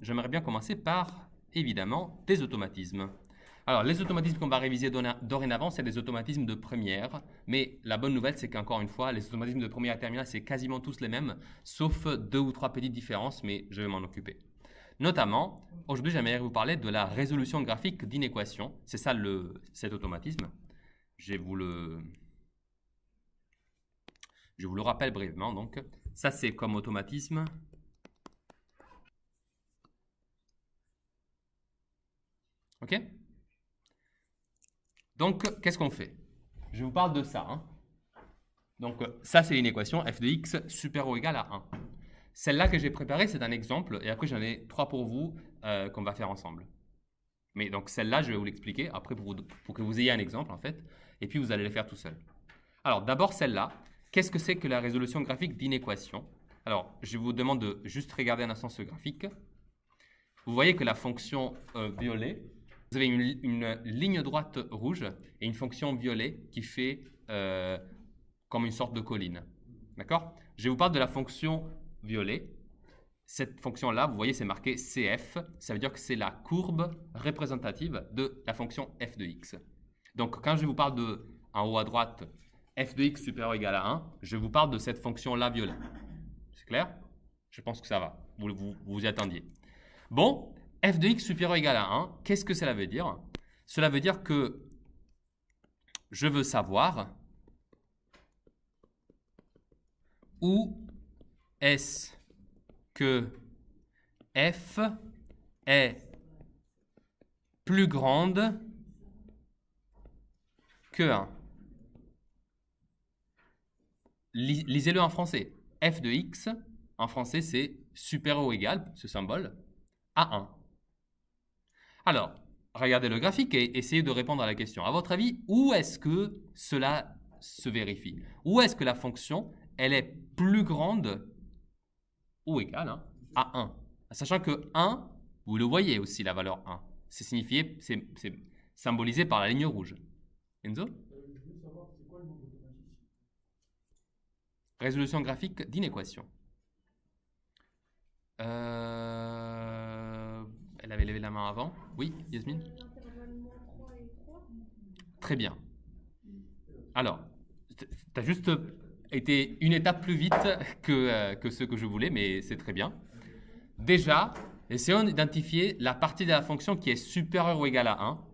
j'aimerais bien commencer par, évidemment, des automatismes. Alors, les automatismes qu'on va réviser dorénavant, c'est des automatismes de première. Mais la bonne nouvelle, c'est qu'encore une fois, les automatismes de première et terminale, c'est quasiment tous les mêmes, sauf 2 ou 3 petites différences, mais je vais m'en occuper. Notamment, aujourd'hui, j'aimerais vous parler de la résolution graphique d'inéquations. C'est ça cet automatisme. Je vous le rappelle brièvement. Donc, ça, c'est comme automatisme. OK? Donc, qu'est-ce qu'on fait? Je vous parle de ça. Hein. Donc, ça, c'est une équation f de x supérieur ou égal à 1. Celle-là que j'ai préparée, c'est un exemple. Et après, j'en ai 3 pour vous qu'on va faire ensemble. Mais donc, celle-là, je vais vous l'expliquer après pour que vous ayez un exemple, en fait. Et puis, vous allez les faire tout seul. Alors, d'abord, celle-là. Qu'est-ce que c'est que la résolution graphique d'inéquation? Alors, je vous demande de juste regarder un instant ce graphique. Vous voyez que la fonction violet, vous avez une ligne droite rouge et une fonction violet qui fait comme une sorte de colline. D'accord? Je vous parle de la fonction violet. Cette fonction-là, vous voyez, c'est marqué CF. Ça veut dire que c'est la courbe représentative de la fonction f de x. Donc, quand je vous parle de, en haut à droite, f de x supérieur ou égal à 1, je vous parle de cette fonction-là violet. C'est clair? Je pense que ça va. Vous y attendiez. Bon, f de x supérieur ou égal à 1, qu'est-ce que cela veut dire? Cela veut dire que je veux savoir où est-ce que f est plus grande que 1. Lisez-le en français. F de x, en français, c'est supérieur ou égal, ce symbole, à 1. Alors, regardez le graphique et essayez de répondre à la question. À votre avis, où est-ce que cela se vérifie? Où est-ce que la fonction, elle est plus grande ou égale à 1? Sachant que 1, vous le voyez aussi, la valeur 1. C'est symbolisé par la ligne rouge. Enzo? Je veux savoir, c'est quoi le nom d'automatisme? Résolution graphique d'inéquation. Elle avait levé la main avant. Oui, Yasmine? L'intervalle -3 et 3. Très bien. Alors, tu as juste été une étape plus vite que ce que je voulais, mais c'est très bien. Déjà, essayons d'identifier la partie de la fonction qui est supérieure ou égale à 1.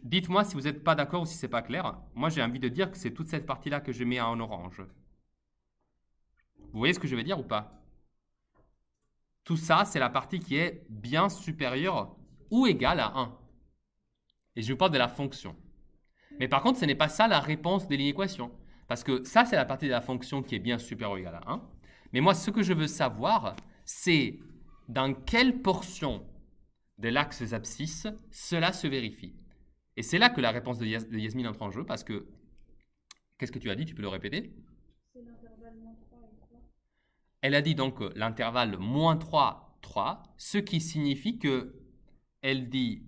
Dites-moi si vous n'êtes pas d'accord ou si ce n'est pas clair. Moi, j'ai envie de dire que c'est toute cette partie-là que je mets en orange. Vous voyez ce que je veux dire ou pas? Tout ça, c'est la partie qui est bien supérieure ou égale à 1. Et je vous parle de la fonction. Mais par contre, ce n'est pas ça la réponse de l'inéquation. Parce que ça, c'est la partie de la fonction qui est bien supérieure ou égale à 1. Mais moi, ce que je veux savoir, c'est dans quelle portion de l'axe des abscisses cela se vérifie. Et c'est là que la réponse de Yasmine entre en jeu, parce que... Qu'est-ce que tu as dit? Tu peux le répéter? C'est l'intervalle -3 et 3. Elle a dit donc l'intervalle -3, 3, ce qui signifie que elle dit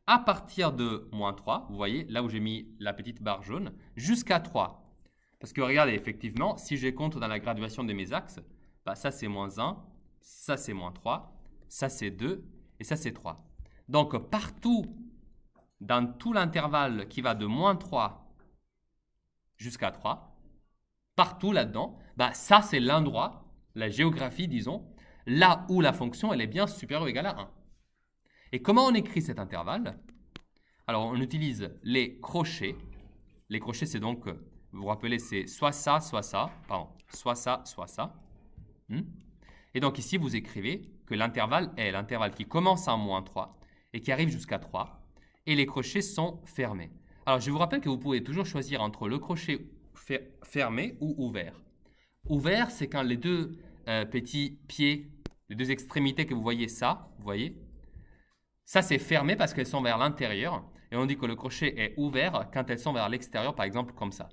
à partir de -3, vous voyez, là où j'ai mis la petite barre jaune, jusqu'à 3. Parce que regardez, effectivement, si je compte dans la graduation de mes axes, bah, ça c'est -1, ça c'est -3, ça c'est 2 et ça c'est 3. Donc partout, dans tout l'intervalle qui va de -3 jusqu'à 3, partout là-dedans, bah, ça c'est l'endroit, la géographie, disons, là où la fonction elle est bien supérieure ou égale à 1. Et comment on écrit cet intervalle? Alors, on utilise les crochets. Les crochets, c'est donc, vous vous rappelez, c'est soit ça, soit ça. Pardon, soit ça, soit ça. Et donc ici, vous écrivez que l'intervalle est l'intervalle qui commence en -3 et qui arrive jusqu'à 3. Et les crochets sont fermés. Alors, je vous rappelle que vous pouvez toujours choisir entre le crochet fermé ou ouvert. Ouvert, c'est quand les deux petits pieds, les deux extrémités que vous voyez ça, vous voyez, ça c'est fermé parce qu'elles sont vers l'intérieur. Et on dit que le crochet est ouvert quand elles sont vers l'extérieur, par exemple comme ça.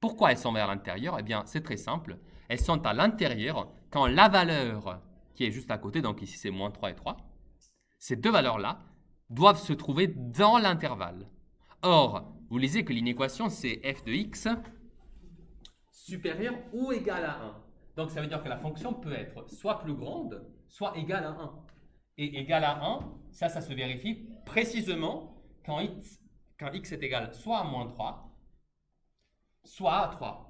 Pourquoi elles sont vers l'intérieur? Eh bien, c'est très simple. Elles sont à l'intérieur quand la valeur qui est juste à côté, donc ici c'est -3 et 3, ces deux valeurs-là doivent se trouver dans l'intervalle. Or, vous lisez que l'inéquation, c'est f de x supérieur ou égal à 1. Donc, ça veut dire que la fonction peut être soit plus grande, soit égal à 1. Et égal à 1, ça se vérifie précisément quand x est égal soit à moins 3, soit à 3.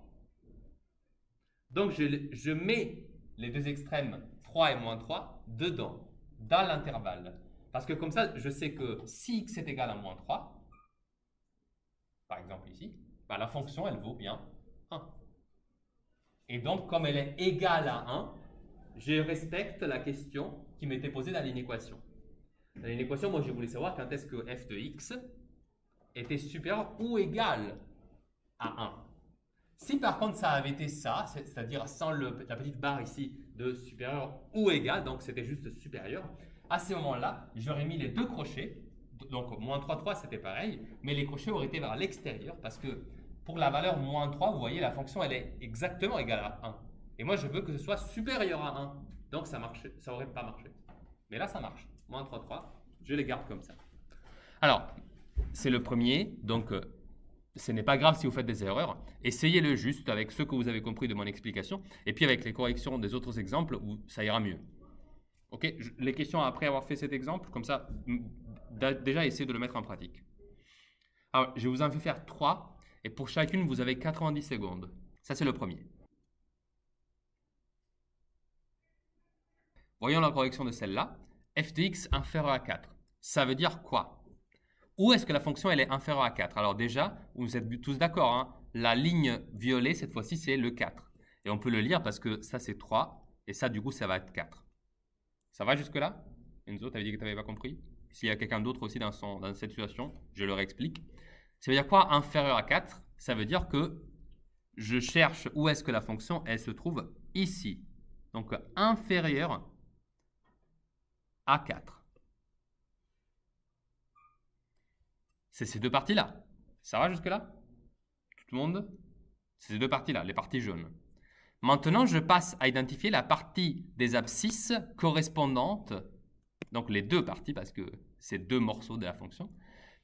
Donc, je mets les deux extrêmes 3 et moins 3 dedans, dans l'intervalle. Parce que comme ça, je sais que si x est égal à moins 3, par exemple ici, bah, la fonction, elle vaut bien 1. Et donc, comme elle est égale à 1, je respecte la question qui m'était posée dans l'inéquation. Dans l'inéquation, moi, je voulais savoir quand est-ce que f de x était supérieur ou égal à 1. Si par contre ça avait été ça, c'est-à-dire sans la petite barre ici de supérieur ou égal, donc c'était juste supérieur, à ce moment-là, j'aurais mis les deux crochets, donc moins 3, 3 c'était pareil, mais les crochets auraient été vers l'extérieur parce que pour la valeur moins 3, vous voyez, la fonction elle est exactement égale à 1. Et moi je veux que ce soit supérieur à 1, donc ça n'aurait pas marché. Mais là ça marche, moins 3, 3, je les garde comme ça. Alors, c'est le premier, donc ce n'est pas grave si vous faites des erreurs. Essayez-le juste avec ce que vous avez compris de mon explication. Et puis avec les corrections des autres exemples, ça ira mieux. Ok, les questions après avoir fait cet exemple, comme ça, déjà essayez de le mettre en pratique. Alors, je vous en fais faire 3. Et pour chacune, vous avez 90 secondes. Ça, c'est le premier. Voyons la correction de celle-là. f de x inférieur à 4. Ça veut dire quoi? Où est-ce que la fonction elle est inférieure à 4? Alors déjà, vous êtes tous d'accord, hein, la ligne violet, cette fois-ci, c'est le 4. Et on peut le lire parce que ça, c'est 3. Et ça, du coup, ça va être 4. Ça va jusque-là? Enzo, tu avais dit que tu n'avais pas compris? S'il y a quelqu'un d'autre aussi dans cette situation, je leur explique. Ça veut dire quoi, inférieur à 4? Ça veut dire que je cherche où est-ce que la fonction, elle se trouve ici. Donc, inférieur à 4. C'est ces deux parties-là. Ça va jusque-là? Tout le monde? C'est ces deux parties-là, les parties jaunes. Maintenant, je passe à identifier la partie des abscisses correspondantes, donc les deux parties, parce que c'est deux morceaux de la fonction,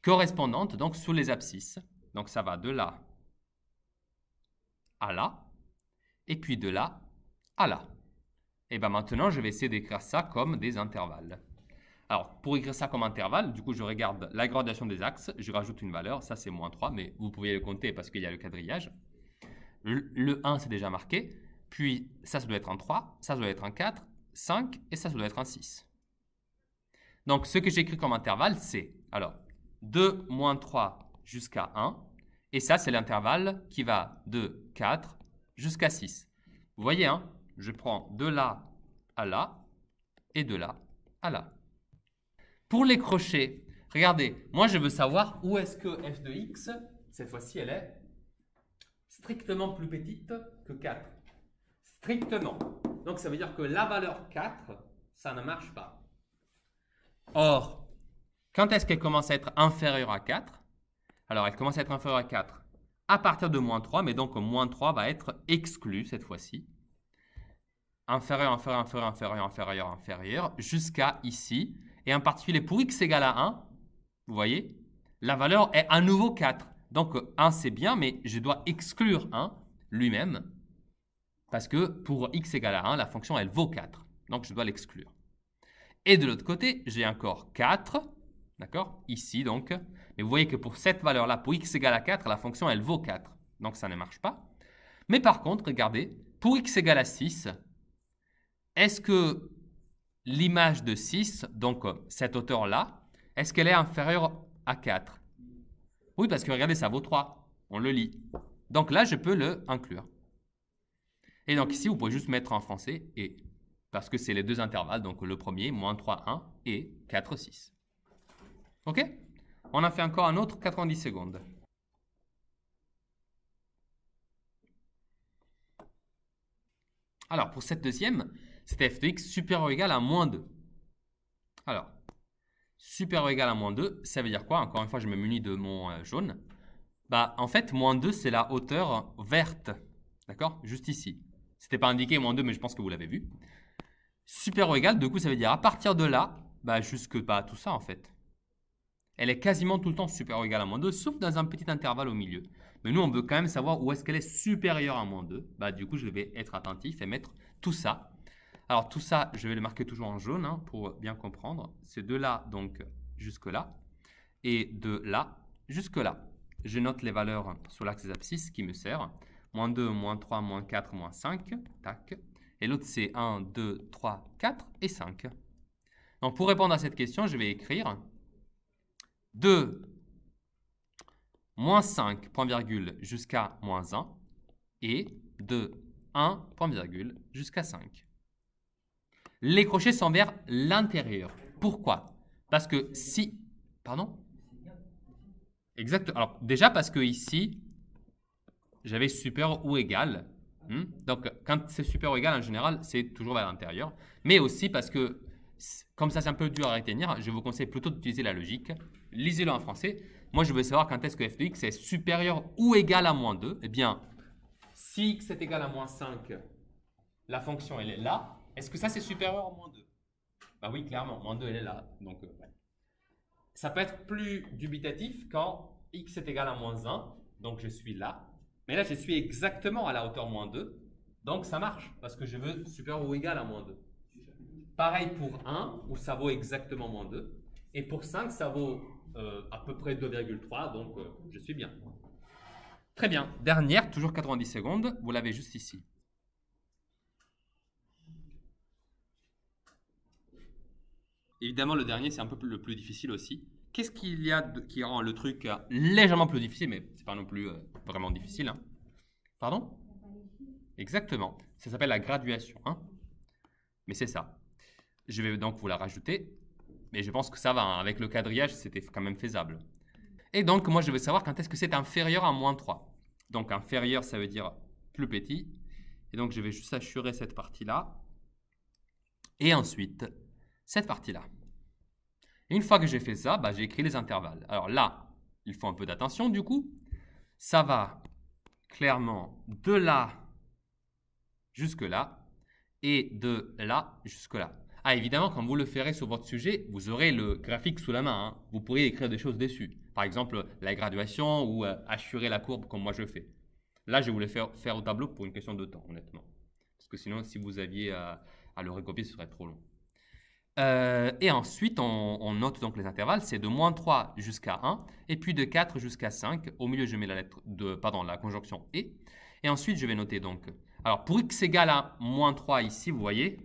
correspondantes donc sous les abscisses. Donc ça va de là à là, et puis de là à là. Et bien maintenant, je vais essayer d'écrire ça comme des intervalles. Alors, pour écrire ça comme intervalle, du coup, je regarde la gradation des axes, je rajoute une valeur, ça c'est moins 3, mais vous pouvez le compter parce qu'il y a le quadrillage. Le 1, c'est déjà marqué, puis ça doit être un 3, ça doit être un 4, 5, et ça doit être un 6. Donc, ce que j'écris comme intervalle, c'est, alors, 2, moins 3 jusqu'à 1, et ça, c'est l'intervalle qui va de 4 jusqu'à 6. Vous voyez, hein, je prends de là à là, et de là à là. Pour les crochets, regardez, moi je veux savoir où est-ce que f de x, cette fois-ci elle est strictement plus petite que 4. Strictement. Donc ça veut dire que la valeur 4, ça ne marche pas. Or, quand est-ce qu'elle commence à être inférieure à 4? Alors elle commence à être inférieure à 4 à partir de moins 3, mais donc moins 3 va être exclu cette fois-ci. Inférieur, inférieur, inférieur, inférieur, inférieur, inférieur, jusqu'à ici. Et en particulier, pour x égale à 1, vous voyez, la valeur est à nouveau 4. Donc 1, c'est bien, mais je dois exclure 1 lui-même. Parce que pour x égale à 1, la fonction, elle vaut 4. Donc je dois l'exclure. Et de l'autre côté, j'ai encore 4. D'accord? Ici, donc. Mais vous voyez que pour cette valeur-là, pour x égale à 4, la fonction, elle vaut 4. Donc ça ne marche pas. Mais par contre, regardez, pour x égale à 6, est-ce que l'image de 6, donc cette hauteur-là, est-ce qu'elle est inférieure à 4? Oui, parce que regardez, ça vaut 3. On le lit. Donc là, je peux le inclure. Et donc ici, vous pouvez juste mettre en français « et », parce que c'est les deux intervalles, donc le premier, moins 3, 1, et 4, 6. OK? On a fait encore un autre 90 secondes. Alors, pour cette deuxième, c'est f de x supérieur ou égal à moins 2. Alors, supérieur ou égal à moins 2, ça veut dire quoi? Encore une fois, je me munis de mon jaune. Bah, en fait, moins 2, c'est la hauteur verte. D'accord? Juste ici. C'était pas indiqué moins 2, mais je pense que vous l'avez vu. Supérieur ou égal, du coup, ça veut dire à partir de là, bah, jusque tout ça, en fait. Elle est quasiment tout le temps supérieure ou égale à moins 2, sauf dans un petit intervalle au milieu. Mais nous, on veut quand même savoir où est-ce qu'elle est supérieure à moins 2. Bah, du coup, je vais être attentif et mettre tout ça Alors tout ça, je vais le marquer toujours en jaune hein, pour bien comprendre. C'est de là donc jusque là et de là jusque là. Je note les valeurs sur l'axe des abscisses qui me sert. Moins 2, moins 3, moins 4, moins 5. Tac. Et l'autre c'est 1, 2, 3, 4 et 5. Donc pour répondre à cette question, je vais écrire 2, moins 5, point virgule, jusqu'à moins 1 et de 1, point virgule, jusqu'à 5. Les crochets sont vers l'intérieur. Pourquoi? Parce que si... Pardon? Exact. Alors, déjà parce que ici, j'avais supérieur ou égal. Donc, quand c'est supérieur ou égal, en général, c'est toujours vers l'intérieur. Mais aussi parce que, comme ça, c'est un peu dur à retenir, je vous conseille plutôt d'utiliser la logique. Lisez-le en français. Moi, je veux savoir quand est-ce que f de x est supérieur ou égal à moins 2. Eh bien, si x est égal à moins 5, la fonction, elle est là. Est-ce que ça, c'est supérieur à moins 2? Ben oui, clairement, moins 2, elle est là. Donc, ouais. Ça peut être plus dubitatif quand x est égal à moins 1. Donc, je suis là. Mais là, je suis exactement à la hauteur moins 2. Donc, ça marche parce que je veux supérieur ou égal à moins 2. Pareil pour 1, où ça vaut exactement moins 2. Et pour 5, ça vaut à peu près 2,3. Donc, je suis bien. Très bien. Dernière, toujours 90 secondes. Vous l'avez juste ici. Évidemment, le dernier, c'est un peu le plus difficile aussi. Qu'est-ce qu'il y a qui rend le truc légèrement plus difficile, mais ce n'est pas non plus vraiment difficile. Hein. Pardon? Exactement. Ça s'appelle la graduation. Hein. Mais c'est ça. Je vais donc vous la rajouter. Mais je pense que ça va. Hein. Avec le quadrillage, c'était quand même faisable. Et donc, moi, je veux savoir quand est-ce que c'est inférieur à moins 3. Donc, inférieur, ça veut dire plus petit. Et donc, je vais juste assurer cette partie-là. Et ensuite, cette partie-là. Une fois que j'ai fait ça, j'ai écrit les intervalles. Alors là, il faut un peu d'attention du coup. Ça va clairement de là jusque là et de là jusque là. Ah, évidemment, quand vous le ferez sur votre sujet, vous aurez le graphique sous la main. Hein. Vous pourrez écrire des choses dessus. Par exemple, la graduation ou assurer la courbe comme moi je fais. Là, je voulais faire au tableau pour une question de temps, honnêtement. Parce que sinon, si vous aviez à le recopier, ce serait trop long. Et ensuite, on note donc les intervalles, c'est de moins 3 jusqu'à 1, et puis de 4 jusqu'à 5. Au milieu, je mets la conjonction et. Et ensuite, je vais noter donc. Alors, pour x égale à moins 3 ici, vous voyez,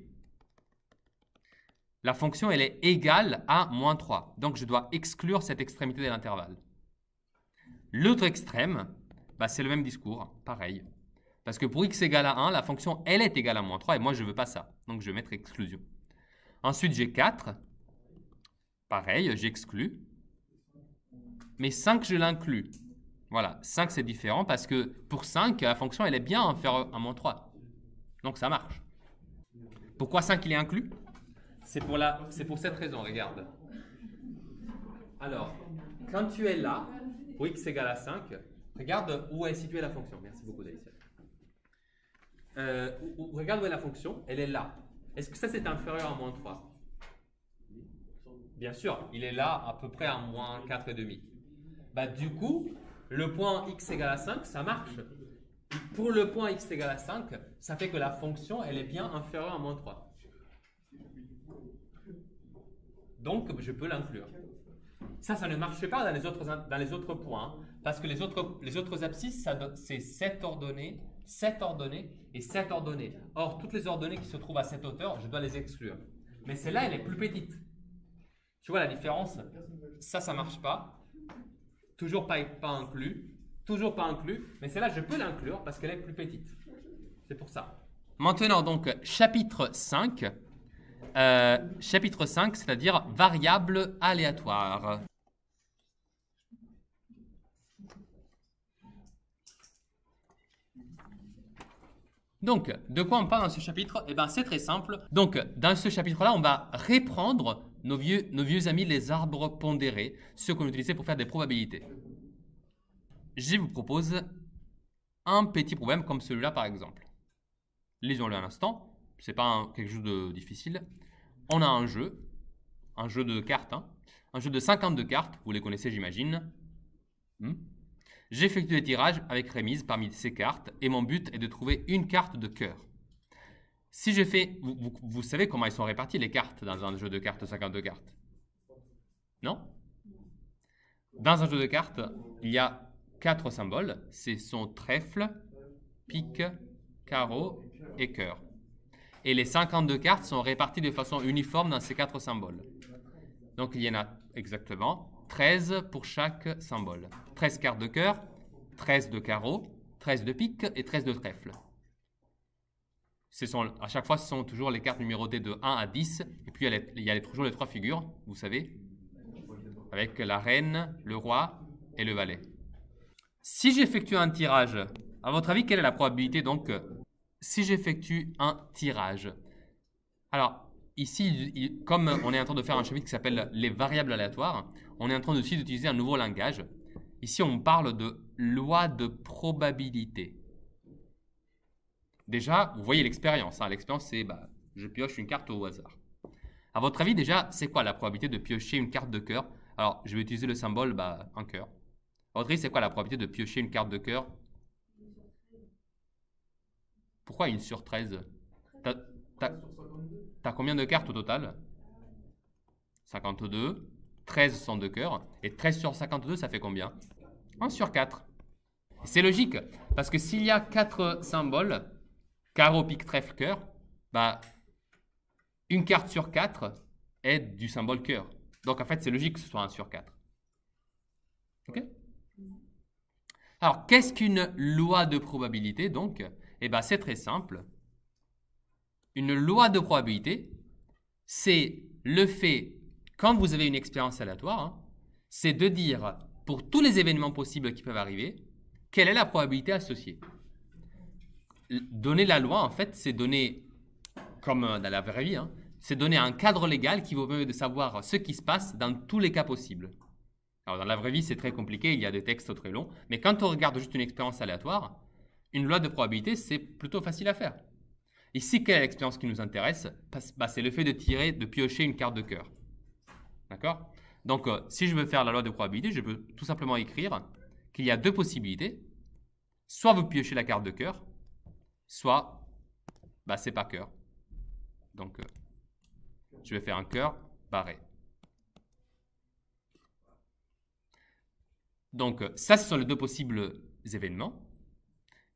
la fonction, elle est égale à moins 3. Donc, je dois exclure cette extrémité de l'intervalle. L'autre extrême, c'est le même discours, pareil. Parce que pour x égale à 1, la fonction, elle est égale à moins 3, et moi, je ne veux pas ça. Donc, je vais mettre exclusion. Ensuite, j'ai 4. Pareil, j'exclus. Mais 5, je l'inclus. Voilà, 5, c'est différent parce que pour 5, la fonction, elle est bien inférieure à moins 3. Donc, ça marche. Pourquoi 5, il est inclus? C'est pour cette raison, regarde. Alors, quand tu es là, pour x égale à 5, regarde où est située la fonction. Merci beaucoup, Daïsia. Regarde où est la fonction, elle est là. Est-ce que ça, c'est inférieur à moins 3? Bien sûr, il est là à peu près à moins 4,5. Du coup, le point x égale à 5, ça marche. Pour le point x égale à 5, ça fait que la fonction, elle est bien inférieure à moins 3. Donc, je peux l'inclure. Ça ne marche pas dans les autres points. Hein, parce que les autres abscisses, c'est 7 ordonnées, 7 ordonnées et 7 ordonnées. Or, toutes les ordonnées qui se trouvent à cette hauteur, je dois les exclure. Mais celle-là, elle est plus petite. Tu vois la différence? Ça ne marche pas. Toujours pas inclus. Toujours pas inclus. Mais celle-là, je peux l'inclure parce qu'elle est plus petite. C'est pour ça. Maintenant, donc, chapitre 5. Chapitre 5, c'est-à-dire variable aléatoire. Donc, de quoi on parle dans ce chapitre? Eh bien, c'est très simple. Donc, dans ce chapitre-là, on va reprendre nos vieux amis, les arbres pondérés, ceux qu'on utilisait pour faire des probabilités. Je vous propose un petit problème comme celui-là, par exemple. Lisons-le un instant. Ce n'est pas quelque chose de difficile. On a un jeu de cartes, hein. Un jeu de 52 cartes, vous les connaissez, j'imagine. J'effectue des tirages avec remise parmi ces cartes et mon but est de trouver une carte de cœur. Si je fais... Vous savez comment ils sont répartis les cartes dans un jeu de cartes 52 cartes? Non? Dans un jeu de cartes, il y a 4 symboles. Ce sont trèfle, pique, carreau et cœur. Et les 52 cartes sont réparties de façon uniforme dans ces 4 symboles. Donc il y en a exactement 13 pour chaque symbole. 13 cartes de cœur, 13 de carreau, 13 de pique et 13 de trèfle. À chaque fois, ce sont toujours les cartes numérotées de 1 à 10. Et puis il y a toujours les 3 figures, vous savez, avec la reine, le roi et le valet. Si j'effectue un tirage, à votre avis, quelle est la probabilité donc si j'effectue un tirage? Alors, ici, comme on est en train de faire un chapitre qui s'appelle les variables aléatoires, on est en train aussi d'utiliser un nouveau langage. Ici, on parle de loi de probabilité. Déjà, vous voyez l'expérience. Hein. L'expérience, c'est je pioche une carte au hasard. À votre avis, déjà, c'est quoi la probabilité de piocher une carte de cœur? Alors, je vais utiliser le symbole un cœur. À votre avis, c'est quoi la probabilité de piocher une carte de cœur? Pourquoi 1 sur 13? T'as combien de cartes au total? 52. 13 sont de cœur. Et 13 sur 52, ça fait combien? 1 sur 4. C'est logique, parce que s'il y a 4 symboles, carreau, pique, trèfle, cœur, une carte sur 4 est du symbole cœur. Donc en fait, c'est logique que ce soit 1 sur 4. Ok? Alors, qu'est-ce qu'une loi de probabilité donc? Eh bien, c'est très simple. Une loi de probabilité, c'est le fait, quand vous avez une expérience aléatoire, hein, c'est de dire, pour tous les événements possibles qui peuvent arriver, quelle est la probabilité associée. Donner la loi, en fait, c'est donner, comme dans la vraie vie, hein, c'est donner un cadre légal qui vous permet de savoir ce qui se passe dans tous les cas possibles. Alors, dans la vraie vie, c'est très compliqué, il y a des textes très longs, mais quand on regarde juste une expérience aléatoire, une loi de probabilité, c'est plutôt facile à faire. Ici, quelle est l'expérience qui nous intéresse? C'est le fait de piocher une carte de cœur. D'accord? Donc, si je veux faire la loi de probabilité, je peux tout simplement écrire qu'il y a 2 possibilités. Soit vous piochez la carte de cœur, soit c'est pas cœur. Donc, je vais faire un cœur barré. Donc, ça, ce sont les 2 possibles événements.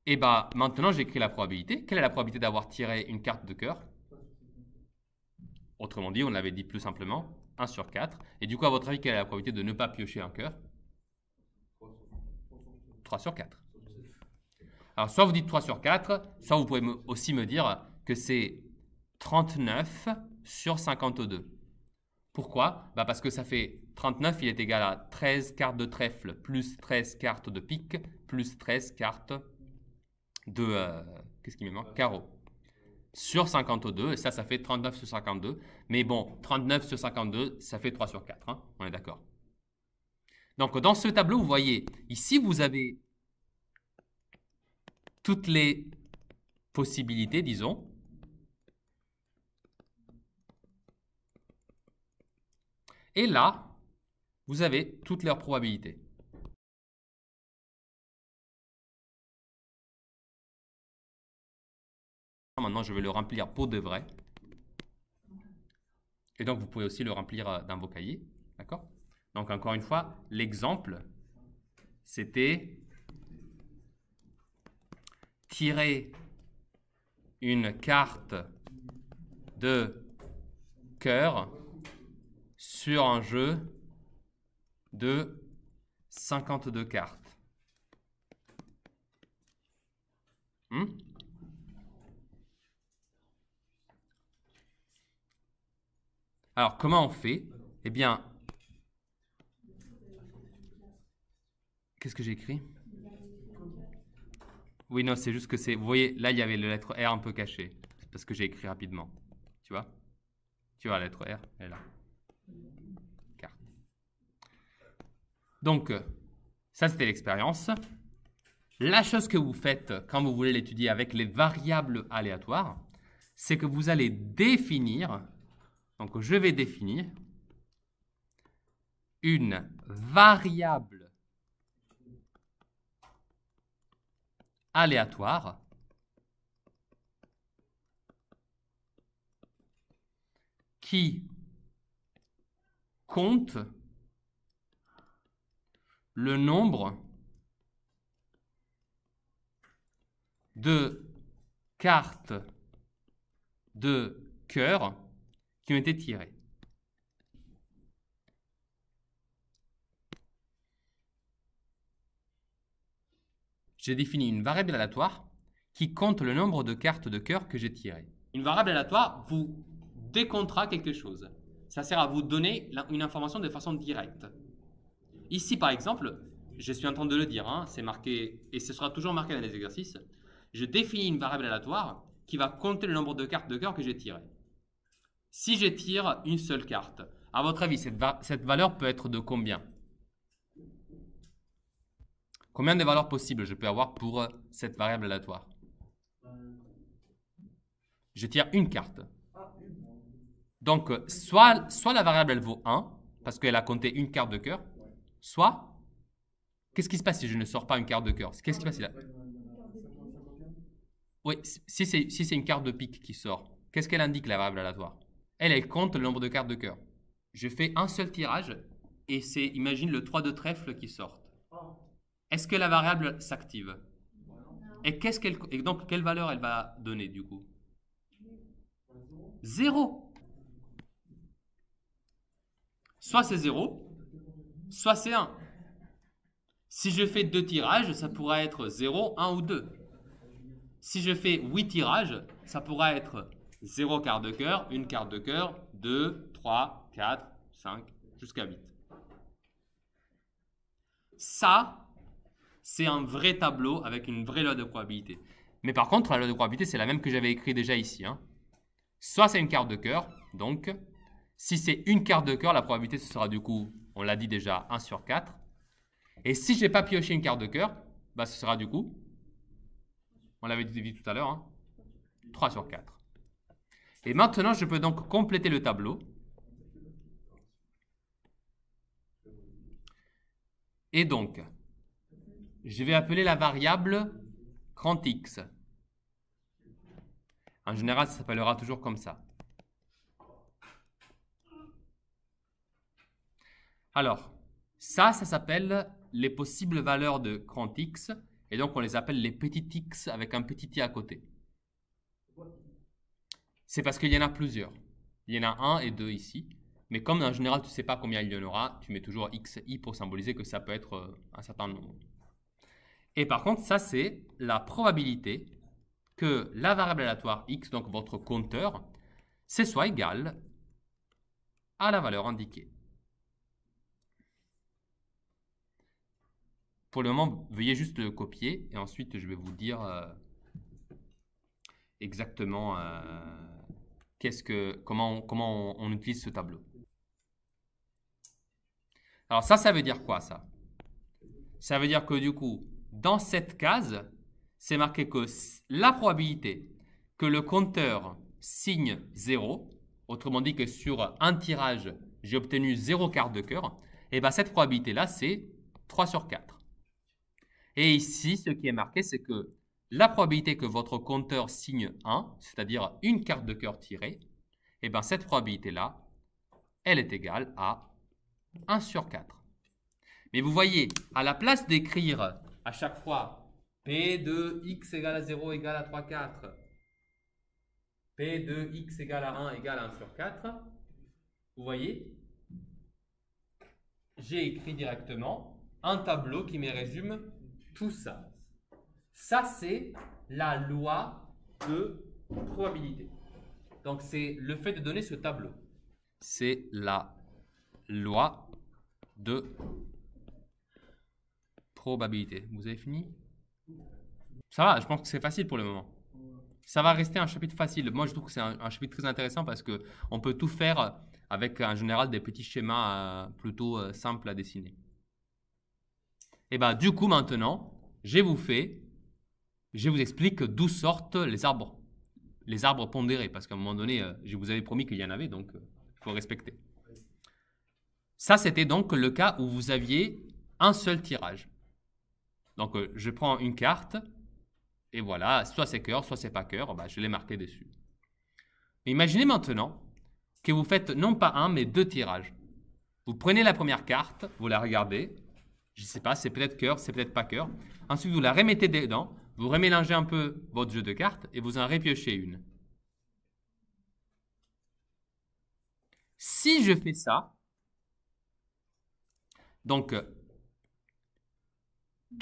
Et maintenant, j'écris la probabilité. Quelle est la probabilité d'avoir tiré une carte de cœur? Autrement dit, on l'avait dit plus simplement, 1 sur 4. Et du coup, à votre avis, quelle est la probabilité de ne pas piocher un cœur? 3 sur 4. Alors, soit vous dites 3 sur 4, soit vous pouvez aussi me dire que c'est 39 sur 52. Pourquoi? Parce que ça fait 39, il est égal à 13 cartes de trèfle, plus 13 cartes de pique, plus 13 cartes de qu'est-ce qui me manque? Carreau. Sur 52, et ça fait 39 sur 52. Mais bon, 39 sur 52, ça fait 3 sur 4. Hein, on est d'accord. Donc, dans ce tableau, vous voyez, ici, vous avez toutes les possibilités, disons. Et là, vous avez toutes leurs probabilités. Maintenant, je vais le remplir pour de vrai. Et donc, vous pouvez aussi le remplir dans vos cahiers. D'accord? Donc, encore une fois, l'exemple, c'était tirer une carte de cœur sur un jeu de 52 cartes. Alors, comment on fait? Eh bien, qu'est-ce que j'ai écrit? Oui, non, c'est juste que c'est... Vous voyez, là, il y avait la lettre R un peu cachée. C'est parce que j'ai écrit rapidement. Tu vois? Tu vois, la lettre R, elle est là. Carte. Donc, ça, c'était l'expérience. La chose que vous faites quand vous voulez l'étudier avec les variables aléatoires, c'est que vous allez définir... Donc, je vais définir une variable aléatoire qui compte le nombre de cartes de cœur qui ont été tirées. J'ai défini une variable aléatoire qui compte le nombre de cartes de cœur que j'ai tirées. Une variable aléatoire vous décomptera quelque chose. Ça sert à vous donner une information de façon directe. Ici, par exemple, je suis en train de le dire, hein, c'est marqué, et ce sera toujours marqué dans les exercices, je définis une variable aléatoire qui va compter le nombre de cartes de cœur que j'ai tirées. Si je tire une seule carte, à votre avis, cette valeur peut être de combien? Combien de valeurs possibles je peux avoir pour cette variable aléatoire? Je tire une carte. Donc, soit la variable elle vaut 1, parce qu'elle a compté une carte de cœur, soit, qu'est-ce qui se passe si je ne sors pas une carte de cœur? Qu'est-ce qui se passe là? Oui, si c'est une carte de pique qui sort, qu'est-ce qu'elle indique la variable aléatoire? Elle compte le nombre de cartes de cœur. Je fais un seul tirage et c'est, imagine, le 3 de trèfle qui sort. Est-ce que la variable s'active? Et donc, quelle valeur elle va donner du coup? 0. Soit c'est 0, soit c'est 1. Si je fais 2 tirages, ça pourra être 0, 1 ou 2. Si je fais 8 tirages, ça pourra être 0 carte de cœur, 1 carte de cœur, 2, 3, 4, 5, jusqu'à 8. Ça, c'est un vrai tableau avec une vraie loi de probabilité. Mais par contre, la loi de probabilité, c'est la même que j'avais écrit déjà ici. Hein. Soit c'est une carte de cœur, donc si c'est une carte de cœur, la probabilité, ce sera du coup, on l'a dit déjà, 1 sur 4. Et si je n'ai pas pioché une carte de cœur, bah, ce sera du coup, on l'avait dit tout à l'heure, hein, 3 sur 4. Et maintenant, je peux donc compléter le tableau. Et donc, je vais appeler la variable grand X. En général, ça s'appellera toujours comme ça. Alors, ça s'appelle les possibles valeurs de grand X. Et donc, on les appelle les petits x avec un petit i à côté. C'est parce qu'il y en a plusieurs. Il y en a 1 et 2 ici. Mais comme en général, tu ne sais pas combien il y en aura, tu mets toujours xi pour symboliser que ça peut être un certain nombre. Et par contre, ça, c'est la probabilité que la variable aléatoire x, donc votre compteur, ce soit égal à la valeur indiquée. Pour le moment, veuillez juste le copier et ensuite je vais vous dire exactement comment on utilise ce tableau. Alors ça veut dire quoi ça? Ça veut dire que du coup, dans cette case, c'est marqué que la probabilité que le compteur signe 0, autrement dit que sur un tirage, j'ai obtenu 0 carte de cœur, et bien cette probabilité-là, c'est 3 sur 4. Et ici, ce qui est marqué, c'est que la probabilité que votre compteur signe 1, c'est-à-dire une carte de cœur tirée, et bien cette probabilité-là, elle est égale à 1 sur 4. Mais vous voyez, à la place d'écrire à chaque fois P de x égale à 0 égale à 3, 4, P de x égale à 1 égale à 1 sur 4, vous voyez, j'ai écrit directement un tableau qui me résume tout ça. Ça, c'est la loi de probabilité. Donc, c'est le fait de donner ce tableau. C'est la loi de probabilité. Vous avez fini? Ça va, je pense que c'est facile pour le moment. Ça va rester un chapitre facile. Moi, je trouve que c'est un chapitre très intéressant parce qu'on peut tout faire avec, en général, des petits schémas plutôt simples à dessiner. Et bien, du coup, maintenant, je vous explique d'où sortent les arbres pondérés. Parce qu'à un moment donné, je vous avais promis qu'il y en avait, donc il faut respecter. Ça, c'était donc le cas où vous aviez un seul tirage. Donc, je prends une carte, et voilà, soit c'est cœur, soit c'est pas cœur, bah, je l'ai marqué dessus. Mais imaginez maintenant que vous faites non pas un, mais deux tirages. Vous prenez la première carte, vous la regardez. Je ne sais pas, c'est peut-être cœur, c'est peut-être pas cœur. Ensuite, vous la remettez dedans, vous remélangez un peu votre jeu de cartes et vous en repiochez une. Si je fais ça, donc,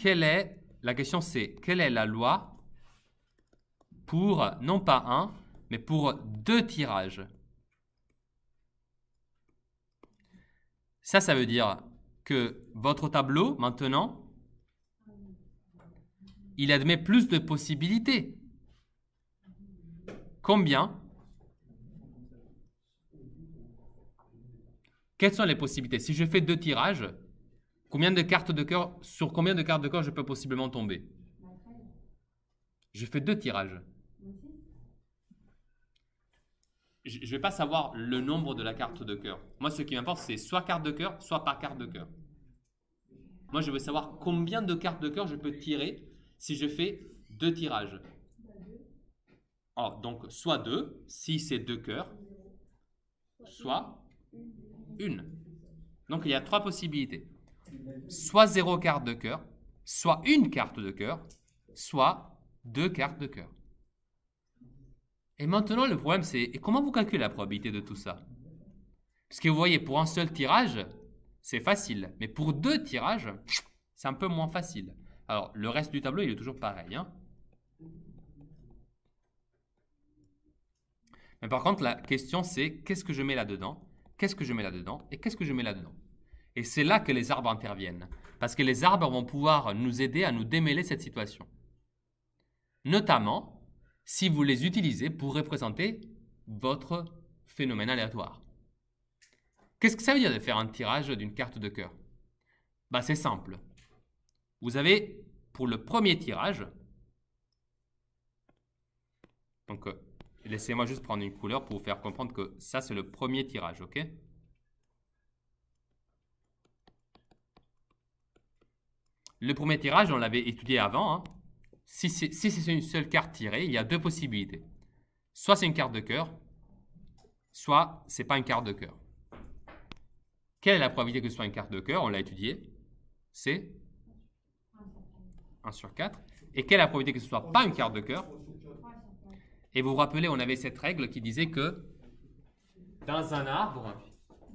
la question c'est, quelle est la loi pour, non pas un, mais pour deux tirages? Ça veut dire que votre tableau, maintenant, il admet plus de possibilités. Combien? Quelles sont les possibilités? Si je fais deux tirages, combien de cartes de cœur, sur combien de cartes de cœur je peux possiblement tomber? Je fais deux tirages. Je ne vais pas savoir le nombre de la carte de cœur. Moi, ce qui m'importe, c'est soit carte de cœur, soit pas carte de cœur. Moi, je veux savoir combien de cartes de cœur je peux tirer si je fais deux tirages. Alors, donc, soit deux, si c'est deux cœurs, soit une. Donc, il y a trois possibilités. Soit zéro carte de cœur, soit une carte de cœur, soit deux cartes de cœur. Et maintenant, le problème, c'est comment vous calculez la probabilité de tout ça? Parce que vous voyez, pour un seul tirage, c'est facile. Mais pour deux tirages, c'est un peu moins facile. Alors, le reste du tableau, il est toujours pareil. Hein. Mais par contre, la question, c'est qu'est-ce que je mets là-dedans? Qu'est-ce que je mets là-dedans? Et qu'est-ce que je mets là-dedans? Et c'est là que les arbres interviennent. Parce que les arbres vont pouvoir nous aider à nous démêler cette situation. Notamment, si vous les utilisez pour représenter votre phénomène aléatoire. Qu'est-ce que ça veut dire de faire un tirage d'une carte de cœur? C'est simple. Vous avez, pour le premier tirage, donc laissez-moi juste prendre une couleur pour vous faire comprendre que ça, c'est le premier tirage, ok? Le premier tirage, on l'avait étudié avant, hein. Si c'est une seule carte tirée, il y a deux possibilités. Soit c'est une carte de cœur, soit c'est pas une carte de cœur. Quelle est la probabilité que ce soit une carte de cœur? On l'a étudié. C'est 1 sur 4. Et quelle est la probabilité que ce soit pas une carte de cœur? Et vous vous rappelez, on avait cette règle qui disait que dans un arbre,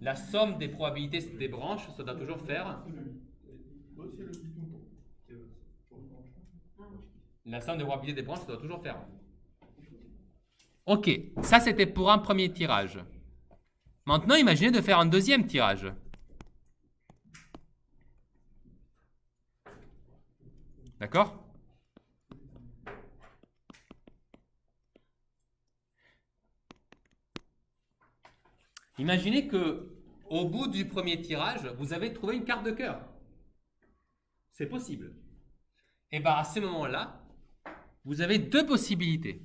la somme des probabilités des branches, ça doit toujours faire... La somme des probabilités des branches, ça doit toujours faire. Ok, ça c'était pour un premier tirage. Maintenant, imaginez de faire un deuxième tirage. D'accord? Imaginez que au bout du premier tirage, vous avez trouvé une carte de cœur. C'est possible. Et bien à ce moment-là, vous avez deux possibilités.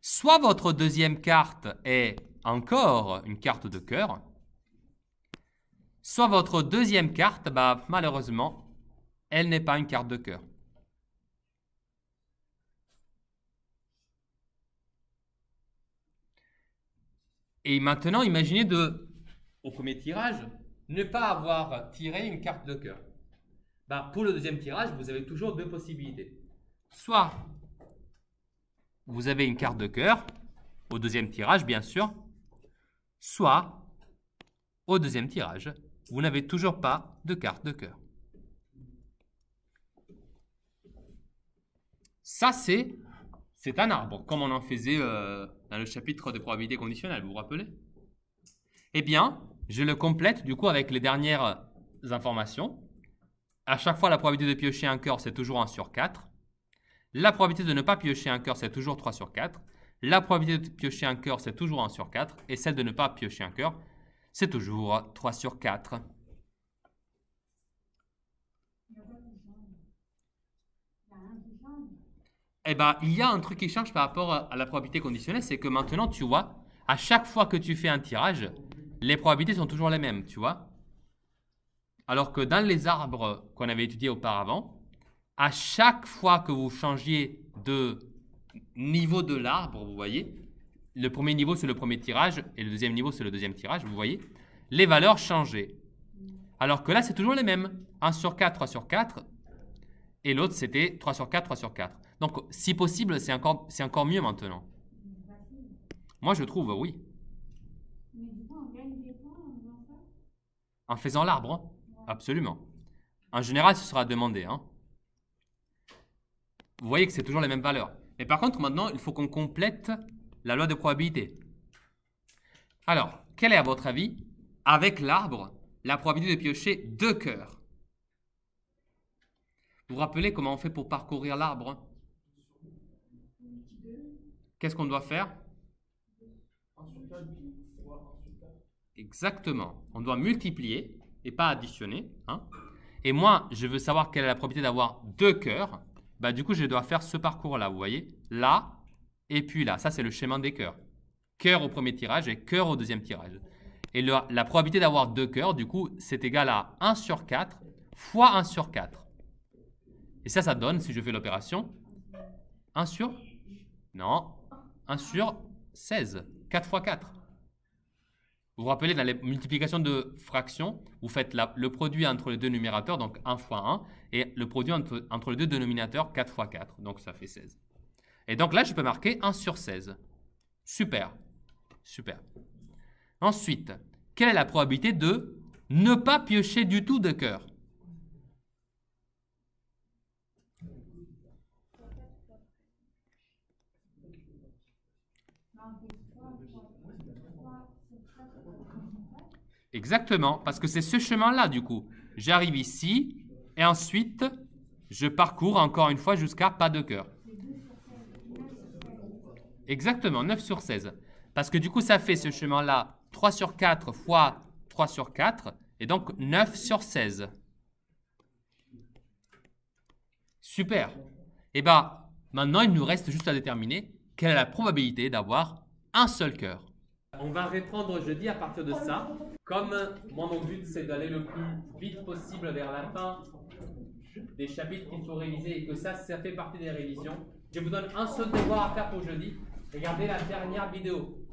Soit votre deuxième carte est encore une carte de cœur, soit votre deuxième carte, malheureusement, elle n'est pas une carte de cœur. Et maintenant, imaginez au premier tirage, ne pas avoir tiré une carte de cœur. Pour le deuxième tirage, vous avez toujours deux possibilités. Soit vous avez une carte de cœur, au deuxième tirage, bien sûr, soit au deuxième tirage, vous n'avez toujours pas de carte de cœur. Ça, c'est un arbre, comme on en faisait dans le chapitre des probabilités conditionnelles, vous vous rappelez? Eh bien, je le complète du coup avec les dernières informations. À chaque fois, la probabilité de piocher un cœur, c'est toujours 1 sur 4. La probabilité de ne pas piocher un cœur, c'est toujours 3 sur 4. La probabilité de piocher un cœur, c'est toujours 1 sur 4. Et celle de ne pas piocher un cœur, c'est toujours 3 sur 4. Eh bien, il y a un truc qui change par rapport à la probabilité conditionnelle, c'est que maintenant, tu vois, à chaque fois que tu fais un tirage, les probabilités sont toujours les mêmes, tu vois. Alors que dans les arbres qu'on avait étudiés auparavant, à chaque fois que vous changiez de niveau de l'arbre, vous voyez, le premier niveau, c'est le premier tirage et le deuxième niveau, c'est le deuxième tirage, vous voyez, les valeurs changeaient. Alors que là, c'est toujours les mêmes. 1 sur 4, 3 sur 4. Et l'autre, c'était 3 sur 4, 3 sur 4. Donc, si possible, c'est encore mieux maintenant. Moi, je trouve, oui. Mais du coup, on gagne des points en faisant ça? En faisant l'arbre, hein. Absolument. En général, ce sera demandé. Hein. Vous voyez que c'est toujours les mêmes valeurs. Mais par contre, maintenant, il faut qu'on complète la loi de probabilité. Alors, quelle est à votre avis, avec l'arbre, la probabilité de piocher 2 cœurs? Vous vous rappelez comment on fait pour parcourir l'arbre? Qu'est-ce qu'on doit faire? 1 sur 4 fois 1 sur 4. Exactement. On doit multiplier et pas additionner. Hein. Et moi, je veux savoir quelle est la probabilité d'avoir 2 cœurs. Bah, du coup, je dois faire ce parcours-là, vous voyez? Là et puis là. Ça, c'est le schéma des cœurs. Cœur au premier tirage et cœur au deuxième tirage. Et la probabilité d'avoir 2 cœurs, du coup, c'est égal à 1 sur 4 fois 1 sur 4. Et ça donne, si je fais l'opération, 1 sur... Non, 1 sur 16. 4 fois 4. Vous vous rappelez, dans les multiplications de fractions, vous faites le produit entre les deux numérateurs, donc 1 fois 1, et le produit entre les deux dénominateurs, 4 fois 4. Donc, ça fait 16. Et donc là, je peux marquer 1 sur 16. Super. Super. Ensuite, quelle est la probabilité de ne pas piocher du tout de cœur? Exactement, parce que c'est ce chemin-là, du coup. J'arrive ici, et ensuite, je parcours encore une fois jusqu'à pas de cœur. Exactement, 9 sur 16. Parce que du coup, ça fait ce chemin-là 3 sur 4 fois 3 sur 4, et donc 9 sur 16. Super. Et bien, maintenant, il nous reste juste à déterminer quelle est la probabilité d'avoir un seul cœur. On va reprendre jeudi à partir de ça. Comme moi, mon but, c'est d'aller le plus vite possible vers la fin des chapitres qu'il faut réviser et que ça fait partie des révisions. Je vous donne un seul devoir à faire pour jeudi. Regardez la dernière vidéo.